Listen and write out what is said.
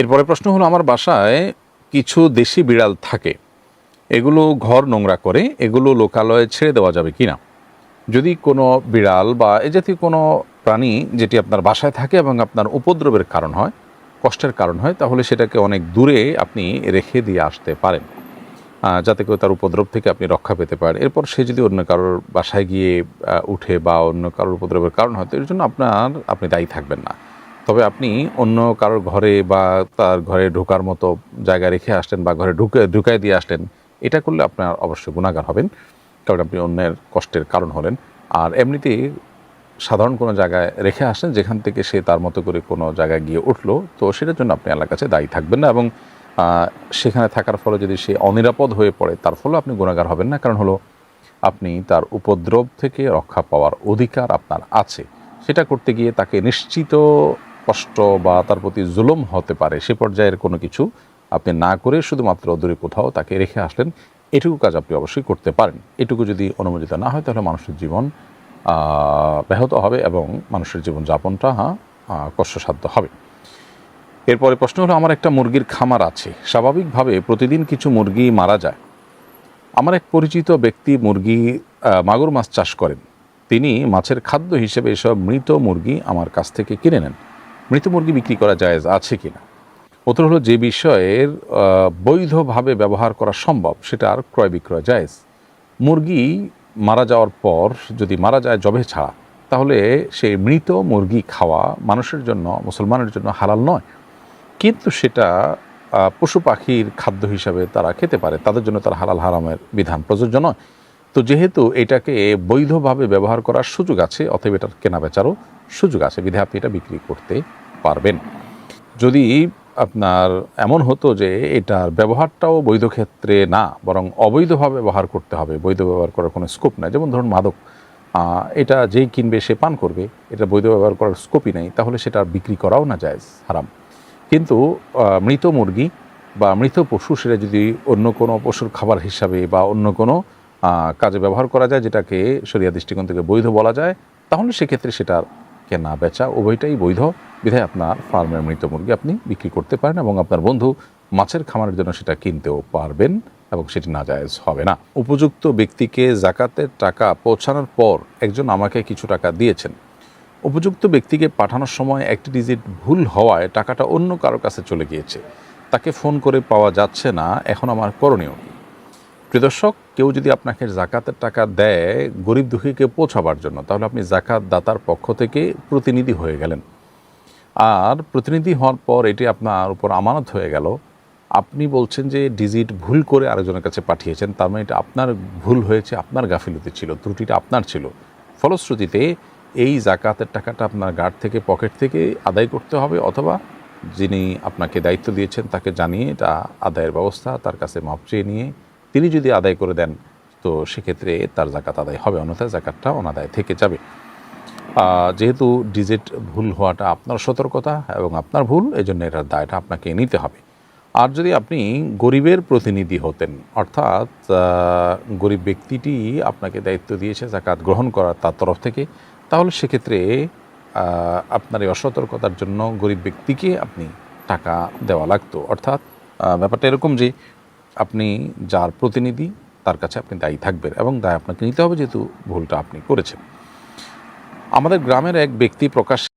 এরপরে প্রশ্ন হলো, আমার বাসায় কিছু দেশি বিড়াল থাকে, এগুলো ঘর নোংরা করে, এগুলো লোকালয়ে ছেড়ে দেওয়া যাবে কি না? যদি কোনো বিড়াল বা এ জাতীয় কোনো প্রাণী যেটি আপনার বাসায় থাকে এবং আপনার উপদ্রবের কারণ হয়, কষ্টের কারণ হয়, তাহলে সেটাকে অনেক দূরে আপনি রেখে দিয়ে আসতে পারেন, যাতে করে তার উপদ্রব থেকে আপনি রক্ষা পেতে পারেন। এরপর সে যদি অন্য কারোর বাসায় গিয়ে উঠে বা অন্য কারোর উপদ্রবের কারণ হয়, তো এর জন্য আপনি দায়ী থাকবেন না। তবে আপনি অন্য কারোর ঘরে বা তার ঘরে ঢোকার মতো জায়গা রেখে আসলেন বা ঘরে ঢুকায় দিয়ে আসলেন, এটা করলে আপনার অবশ্যই গুনাহগার হবেন, কারণ আপনি অন্যের কষ্টের কারণ হলেন। আর এমনিতেই সাধারণ কোনো জায়গায় রেখে আসেন যেখান থেকে সে তার মতো করে কোনো জায়গায় গিয়ে উঠলো, তো সেটার জন্য আপনি আল্লাহর কাছে দায়ী থাকবেন না। এবং সেখানে থাকার ফলে যদি সে অনিরাপদ হয়ে পড়ে, তার ফলে আপনি গুনাহগার হবেন না। কারণ হলো, আপনি তার উপদ্রব থেকে রক্ষা পাওয়ার অধিকার আপনার আছে। সেটা করতে গিয়ে তাকে নিশ্চিত কষ্ট বা তার প্রতি জুলুম হতে পারে, সে পর্যায়ের কোনো কিছু আপনি না করে শুধুমাত্র দূরে কোথাও তাকে রেখে আসলেন, এটুকু কাজ আপনি অবশ্যই করতে পারেন। এটুকু যদি অনুমোদিত না হয়, তাহলে মানুষের জীবন ব্যাহত হবে এবং মানুষের জীবনযাপনটা কষ্টসাধ্য হবে। এরপরে প্রশ্ন হলো, আমার একটা মুরগির খামার আছে, স্বাভাবিকভাবে প্রতিদিন কিছু মুরগি মারা যায়। আমার এক পরিচিত ব্যক্তি মাগুর মাছ চাষ করেন। তিনি মাছের খাদ্য হিসেবে এসব মৃত মুরগি আমার কাছ থেকে কিনে নেন। মৃত মুরগি বিক্রি করা জায়েজ আছে কিনা? উত্তর হলো, যে বিষয়ের বৈধভাবে ব্যবহার করা সম্ভব সেটার ক্রয় বিক্রয় জায়েজ। মুরগি মারা যাওয়ার পর যদি মারা যায় জবে ছাড়া, তাহলে সেই মৃত মুরগি খাওয়া মানুষের জন্য, মুসলমানের জন্য হালাল নয়। কিন্তু সেটা পশু পাখির খাদ্য হিসাবে তারা খেতে পারে, তাদের জন্য তার হালাল হারামের বিধান প্রযোজ্য নয়। তো যেহেতু এটাকে বৈধভাবে ব্যবহার করার সুযোগ আছে, অতএব এটার কেনা বেচারও সুযোগ আছে, বিধায় আপনি এটা বিক্রি করতে পারবেন। যদি আপনার এমন হতো যে এটার ব্যবহারটাও বৈধ ক্ষেত্রে না, বরং অবৈধভাবে ব্যবহার করতে হবে, বৈধ ব্যবহার করার কোনো স্কোপ নাই, যেমন ধরুন মাদক, এটা যেই কিনবে সে পান করবে, এটা বৈধ ব্যবহার করার স্কোপই নেই, তাহলে সেটা বিক্রি করাও না জায়েজ, হারাম। কিন্তু মৃত মুরগি বা মৃত পশু, সেটা যদি অন্য কোনো পশুর খাবার হিসাবে বা অন্য কোনো কাজে ব্যবহার করা যায়, যেটাকে শরিয়া দৃষ্টিকোণ থেকে বৈধ বলা যায়, তাহলে সেক্ষেত্রে সেটার কেনা বেচা উভয়টাই বৈধ, বিধায় আপনার ফার্মের মৃত মুরগি আপনি বিক্রি করতে পারেন এবং আপনার বন্ধু মাছের খামারের জন্য সেটা কিনতেও পারবেন এবং সেটি নাজায়েজ হবে না। উপযুক্ত ব্যক্তিকে যাকাতের টাকা পৌঁছানোর পর একজন আমাকে কিছু টাকা দিয়েছেন। উপযুক্ত ব্যক্তিকে পাঠানোর সময় একটি ডিজিট ভুল হওয়ায় টাকাটা অন্য কারো কাছে চলে গিয়েছে, তাকে ফোন করে পাওয়া যাচ্ছে না, এখন আমার করণীয় কী? প্রিয় দর্শক, কেউ যদি আপনাকে জাকাতের টাকা দেয় গরিব দুঃখীকে পৌঁছাবার জন্য, তাহলে আপনি জাকাত দাতার পক্ষ থেকে প্রতিনিধি হয়ে গেলেন। আর প্রতিনিধি হওয়ার পর এটি আপনার উপর আমানত হয়ে গেল। আপনি বলছেন যে ডিজিট ভুল করে আরেকজনের কাছে পাঠিয়েছেন, তার মানে এটা আপনার ভুল হয়েছে, আপনার গাফিলতি ছিল, ত্রুটিটা আপনার ছিল। ফলশ্রুতিতে এই জাকাতের টাকাটা আপনার গার্ড থেকে, পকেট থেকে আদায় করতে হবে, অথবা যিনি আপনাকে দায়িত্ব দিয়েছেন তাকে জানিয়ে এটা আদায়ের ব্যবস্থা, তার কাছে মাপ চেয়ে নিয়ে তিনি যদি আদায় করে দেন, তো সেক্ষেত্রে তার জাকাত আদায় হবে, অন্যথায় জাকাতটা অনাদায় থেকে যাবে। যেহেতু ডিজিট ভুল হওয়াটা আপনার সতর্কতা এবং আপনার ভুল, এই জন্য এটার দায়টা আপনাকে নিতে হবে। আর যদি আপনি গরিবের প্রতিনিধি হতেন, অর্থাৎ গরিব ব্যক্তিটি আপনাকে দায়িত্ব দিয়েছে জাকাত গ্রহণ করার তার তরফ থেকে, তাহলে সেক্ষেত্রে আপনার এই অসতর্কতার জন্য গরিব ব্যক্তিকে আপনি টাকা দেওয়া লাগতো। অর্থাৎ ব্যাপারটা এরকম যে আপনি যার প্রতিনিধি তার কাছে আপনি দায়ী থাকবেন এবং দায় আপনাকে নিতে হবে, যেহেতু ভুলটা আপনি করেছেন। আমাদের গ্রামের এক ব্যক্তি প্রকাশ্যে